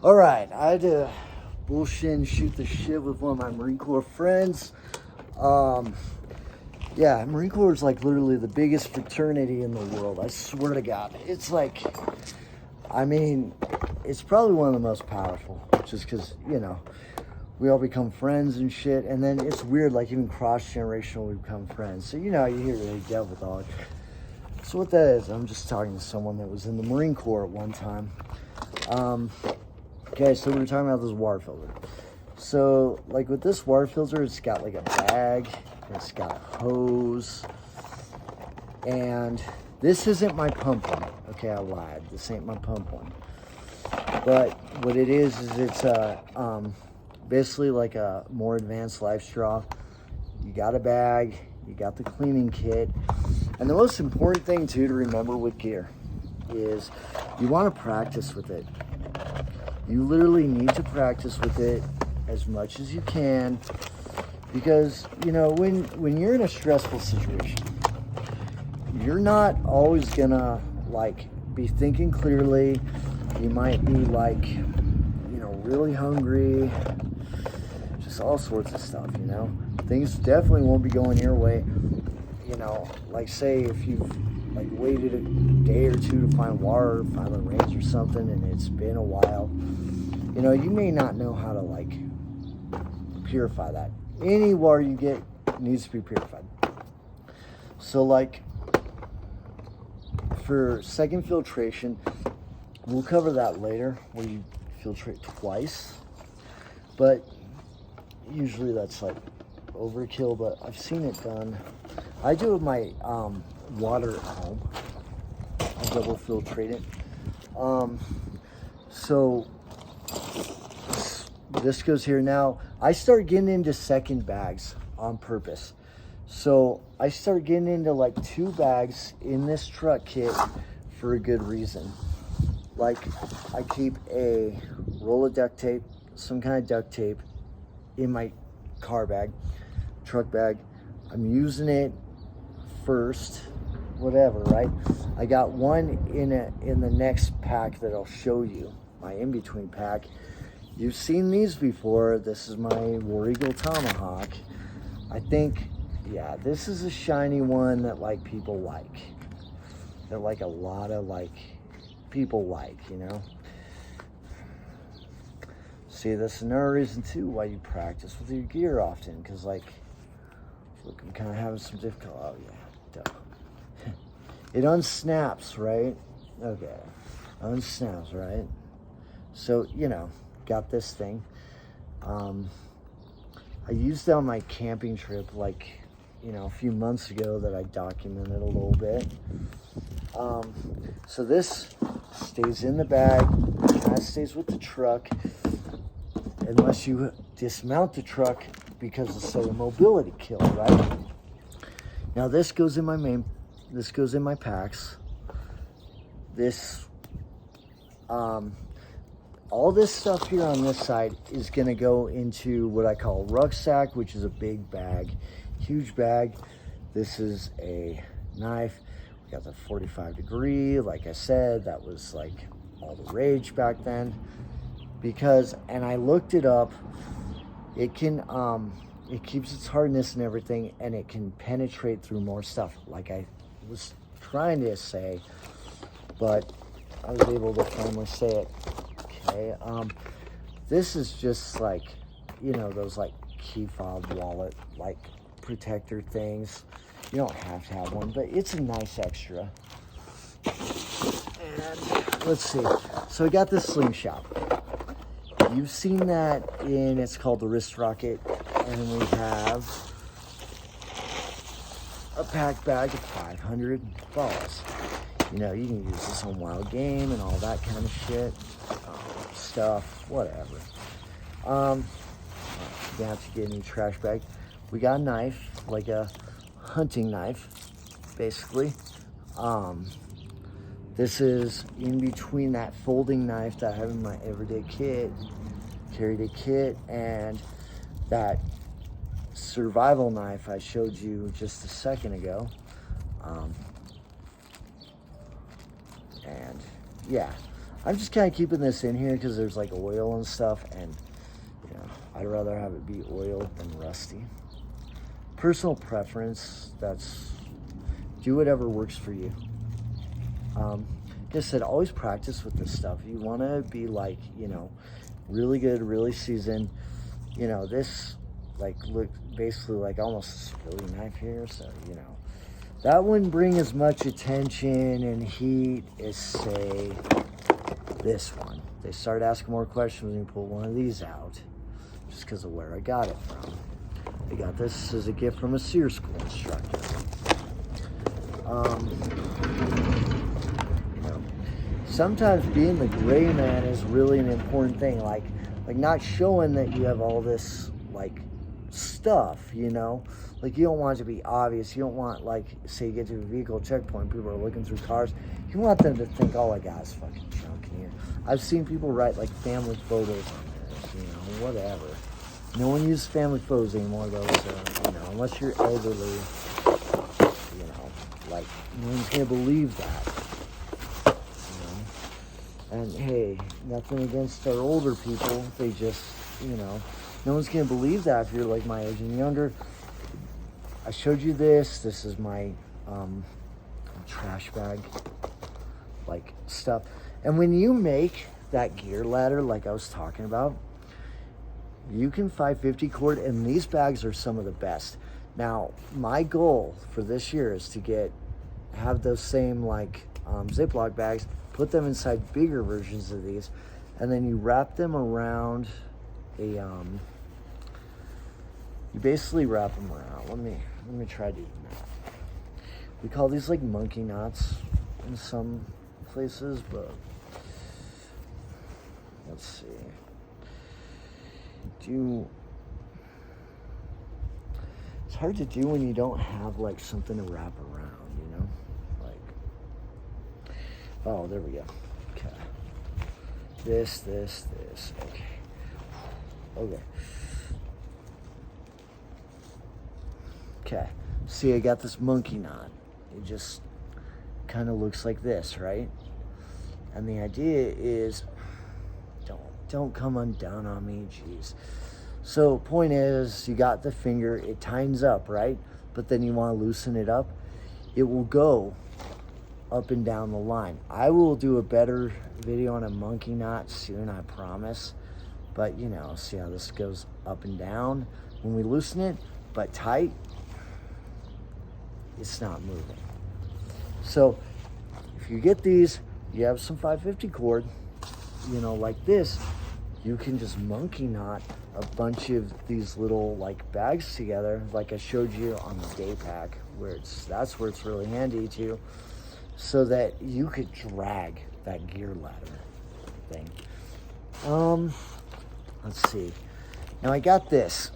All right, I had to bullshit and shoot the shit with one of my Marine Corps friends. Yeah, Marine Corps is like literally the biggest fraternity in the world. I swear to God. It's like, I mean, it's probably one of the most powerful, just because, you know, we all become friends and shit. And then it's weird, like even cross-generational, we become friends. So, you know, you hear the devil dog. So what that is, I'm just talking to someone that was in the Marine Corps at one time. Okay, so we were talking about this water filter. So, like with this water filter, it's got like a bag, it's got a hose, and this isn't my pump one. Okay, I lied. This ain't my pump one. But what it is it's basically like a more advanced life straw. You got a bag, you got the cleaning kit, and the most important thing too to remember with gear is you want to practice with it. You literally need to practice with it as much as you can, because you know when you're in a stressful situation, you're not always gonna like be thinking clearly. You might be like, you know, really hungry, just all sorts of stuff, you know. Things definitely won't be going your way. You know, like say if you've like waited a day or two to find water, find the rains or something, and it's been a while, you know, you may not know how to like purify that. Any water you get needs to be purified. So like for second filtration, we'll cover that later, where you filtrate twice, but usually that's like overkill, but I've seen it done. I do it with my water at home. I double filtrate it. So this goes here. Now I start getting into second bags on purpose. So I start getting into like 2 bags in this truck kit for a good reason. Like I keep a roll of duct tape, some kind of duct tape in my car bag, truck bag. I'm using it first, whatever, right? I got one in the next pack that I'll show you, my in-between pack. You've seen these before. This is my War Eagle Tomahawk. I think, yeah, this is a shiny one that like people like. That like a lot of like people like, you know. See, that's another reason too why you practice with your gear often, because like, look, I'm kind of having some difficulty. Oh yeah, duh. It unsnaps, right? Okay, unsnaps, right? So, you know, got this thing. I used it on my camping trip, like, you know, a few months ago that I documented a little bit. So this stays in the bag, kind of stays with the truck, unless you dismount the truck because of, say, a mobility kill, right? Now this goes in my packs. This, all this stuff here on this side is gonna go into what I call a rucksack, which is a big bag, huge bag. This is a knife. We got the 45 degree, like I said, that was like all the rage back then. Because, and I looked it up, it can, it keeps its hardness and everything, and it can penetrate through more stuff, like I was trying to say, but I was able to finally say it. Okay, this is just like, you know, those like key fob wallet, like protector things. You don't have to have one, but it's a nice extra. And let's see, so we got this slingshot. You've seen that in, it's called the Wrist Rocket, and we have a pack bag of 500 balls. You know, you can use this on wild game and all that kind of shit, stuff, whatever. You have to get a new trash bag. We got a knife, like a hunting knife, basically. This is in between that folding knife that I have in my everyday kit, carry day kit, and that survival knife I showed you just a second ago. And yeah, I'm just kind of keeping this in here because there's like oil and stuff, and you know, I'd rather have it be oil than rusty. Personal preference, that's, do whatever works for you. Like I said, always practice with this stuff. You want to be like, you know, really good, really seasoned. You know, this like look basically like almost a spilly knife here, so you know, that wouldn't bring as much attention and heat as, say, this one. They started asking more questions when you pull one of these out, just because of where I got it from. I got this as a gift from a SERE school instructor. You know, sometimes being the gray man is really an important thing. Like not showing that you have all this like stuff, you know. Like, you don't want it to be obvious. You don't want, like, say you get to a vehicle checkpoint, people are looking through cars. You want them to think, all I got is fucking junk in here. I've seen people write, like, family photos on this, you know, whatever. No one uses family photos anymore, though, so, you know, unless you're elderly, you know, like, no one's going to believe that, you know. And, hey, nothing against our older people. They just, you know, no one's going to believe that if you're, like, my age and younger. I showed you this. This is my trash bag, like, stuff. And when you make that gear ladder, like I was talking about, you can 550 cord, and these bags are some of the best. Now, my goal for this year is to have those same, like, Ziploc bags, put them inside bigger versions of these, and then you wrap them around a, you basically wrap them around. Let me try to do that. We call these like monkey knots in some places, but let's see. It's hard to do when you don't have like something to wrap around, you know? Like, oh, there we go. Okay. This. Okay. Okay. Okay, see, I got this monkey knot. It just kind of looks like this, right? And the idea is, don't come undone on me, jeez. So point is, you got the finger, it tightens up, right? But then you want to loosen it up. It will go up and down the line. I will do a better video on a monkey knot soon, I promise. But you know, see how this goes up and down when we loosen it, but tight, it's not moving. So if you get these, you have some 550 cord, you know, like this, you can just monkey knot a bunch of these little like bags together, like I showed you on the day pack, where that's where it's really handy too, so that you could drag that gear ladder thing. Let's see. Now I got this.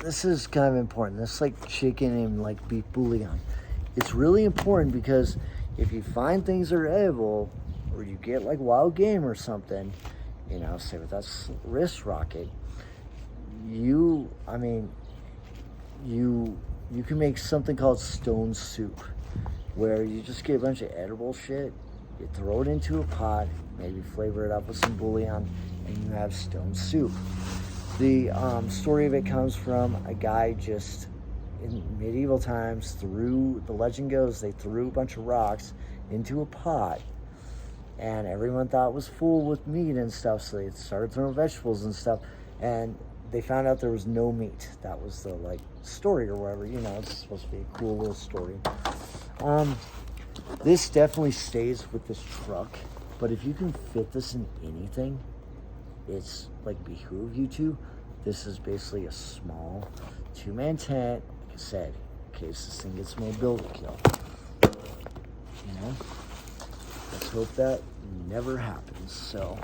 This is kind of important. This is like chicken and like beef bouillon. It's really important because if you find things are edible, or you get like wild game or something, you know, say with that wrist rocket, you can make something called stone soup, where you just get a bunch of edible shit, you throw it into a pot, maybe flavor it up with some bouillon, and you have stone soup. The story of it comes from a guy just in medieval times the legend goes, they threw a bunch of rocks into a pot, and everyone thought it was full with meat and stuff, so they started throwing vegetables and stuff, and they found out there was no meat. That was the like story or whatever, you know, it's supposed to be a cool little story. This definitely stays with this truck, but if you can fit this in anything, it's like behoove you to. This is basically a small 2-man tent, like I said, in case this thing gets mobility kill. You know, let's hope that never happens. So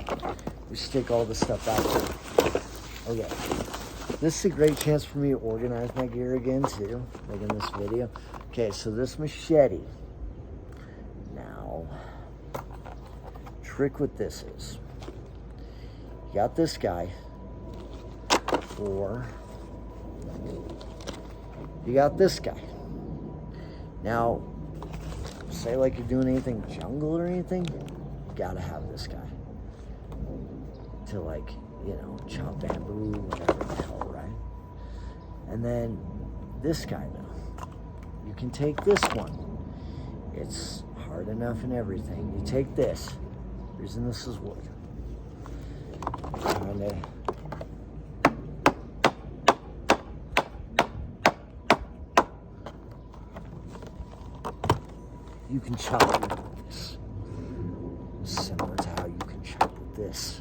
we stick all this stuff out there. Okay, this is a great chance for me to organize my gear again too, like in this video. Okay, so this machete. Now, trick with this is, you got this guy, or you got this guy. Now, say like you're doing anything jungle or anything, you gotta have this guy. to like, you know, chop bamboo, whatever the hell, right? And then this guy though, you can take this one. It's hard enough and everything. You take this. The reason this is wood. Kinda. You can chop with this. Similar to how you can chop with this.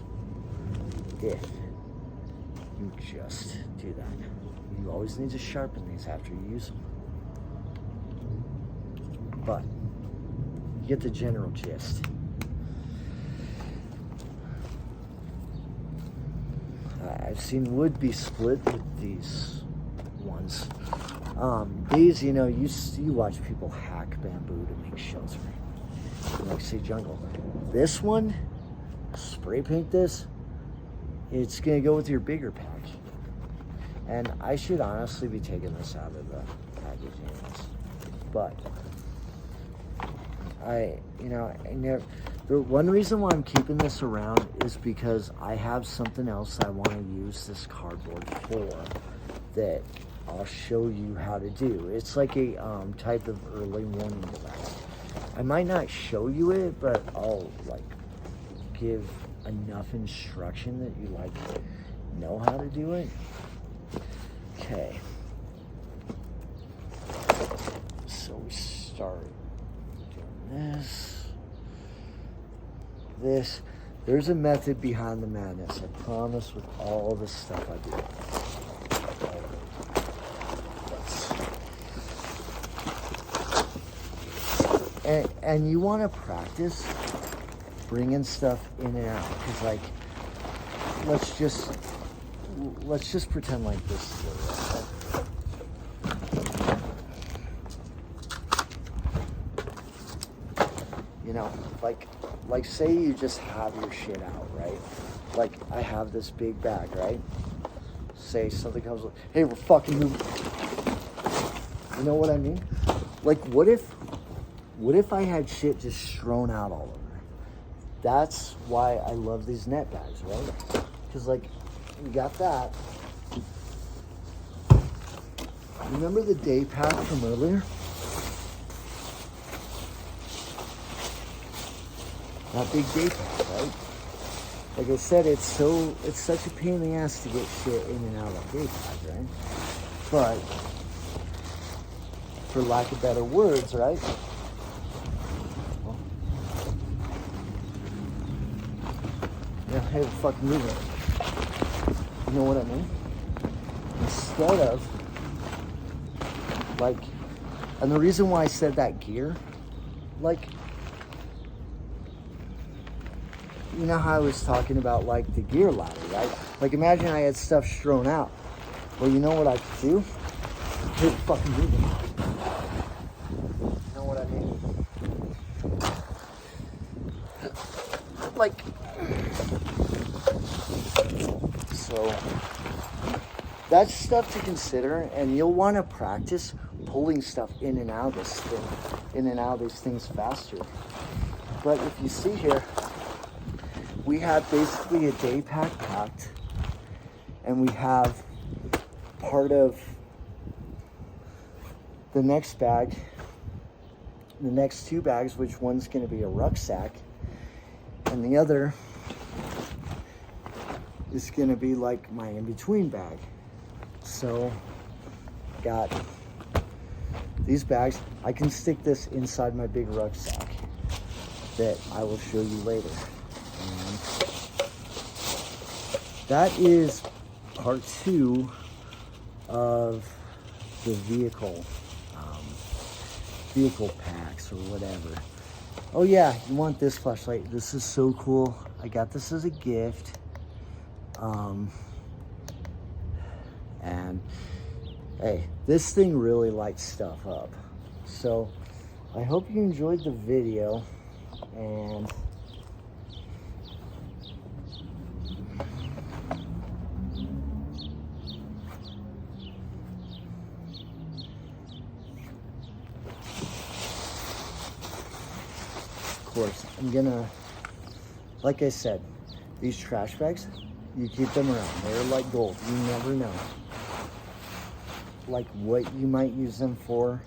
If you just do that. You always need to sharpen these after you use them. But you get the general gist. I've seen wood be split with these ones. These, you know, you watch people hack bamboo to make shelter. Like say jungle. This one, spray paint this, it's gonna go with your bigger pack. And I should honestly be taking this out of the package anyways. But the one reason why I'm keeping this around is because I have something else I want to use this cardboard for that I'll show you how to do. It's like a type of early warning device. I might not show you it, but I'll like give enough instruction that you like know how to do it. Okay. So we start doing this. There's a method behind the madness, I promise, with all the stuff I do. And you want to practice bringing stuff in and out, because like, let's just pretend like this is it. You know, like say you just have your shit out, right? Like I have this big bag, right? Say something comes like, hey, we're fucking moving. You know what I mean? Like what if I had shit just strewn out all over? That's why I love these net bags, right? Because like, you got that. Remember the day pack from earlier? That big day pack, right? Like I said, it's such a pain in the ass to get shit in and out of that day pack, right? But for lack of better words, right? Well, yeah, hey, we're fucking moving. You know what I mean? Instead of like, and the reason why I said that gear, like, you know how I was talking about like the gear ladder, right? Like imagine I had stuff strewn out. Well, you know what I could do? Hit fucking moving. You know what I mean? Like, so that's stuff to consider, and you'll want to practice pulling stuff in and out of this thing, in and out of these things faster. But if you see here, we have basically a day pack packed, and we have part of the next bag, the next two bags, which one's going to be a rucksack, and the other is going to be like my in-between bag. So, got these bags. I can stick this inside my big rucksack that I will show you later. And that is part 2 of the vehicle packs or whatever. Oh yeah, you want this flashlight. This is so cool. I got this as a gift. And hey, this thing really lights stuff up. So I hope you enjoyed the video, and of course, I'm gonna, like I said, these trash bags, you keep them around. They're like gold. You never know, like, what you might use them for.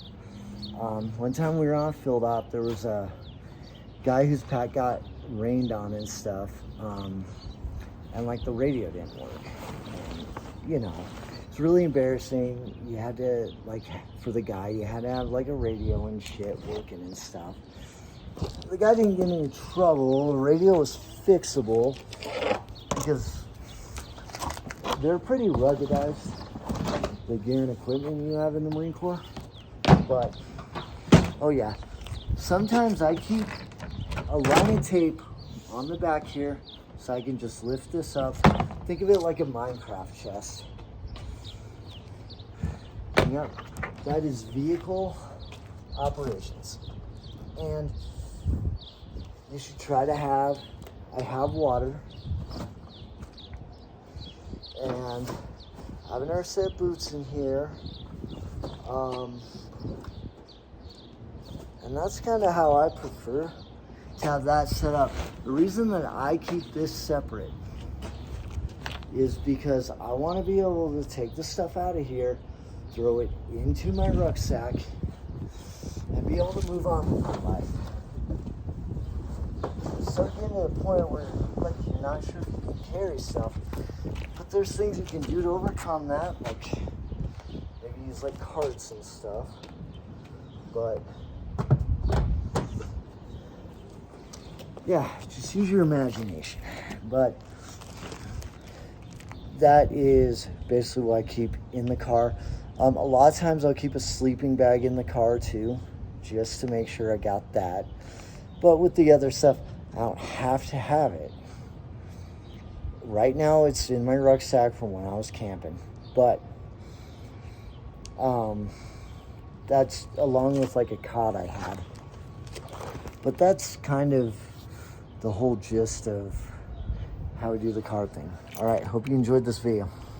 One time we were on a field op, there was a guy whose pack got rained on and stuff, and like the radio didn't work. And, you know, it's really embarrassing. You had to, like, for the guy, you had to have like a radio and shit working and stuff. The guy didn't get in trouble. The radio was fixable because they're pretty ruggedized, the gear and equipment you have in the Marine Corps. But, oh yeah, sometimes I keep a line of tape on the back here so I can just lift this up. Think of it like a Minecraft chest. Yep, that is vehicle operations. And you should try to have, I have water, and I have another set of boots in here. And that's kind of how I prefer to have that set up. The reason that I keep this separate is because I want to be able to take the stuff out of here, throw it into my rucksack, and be able to move on with my life. Start getting to the point where, like, you're not sure if you can carry stuff, but there's things you can do to overcome that, like maybe use like carts and stuff. But yeah, just use your imagination. But that is basically what I keep in the car. A lot of times I'll keep a sleeping bag in the car too, just to make sure I got that. But with the other stuff, I don't have to have it. Right now it's in my rucksack from when I was camping. But that's along with like a cot I had. But that's kind of the whole gist of how we do the car thing. All right, hope you enjoyed this video.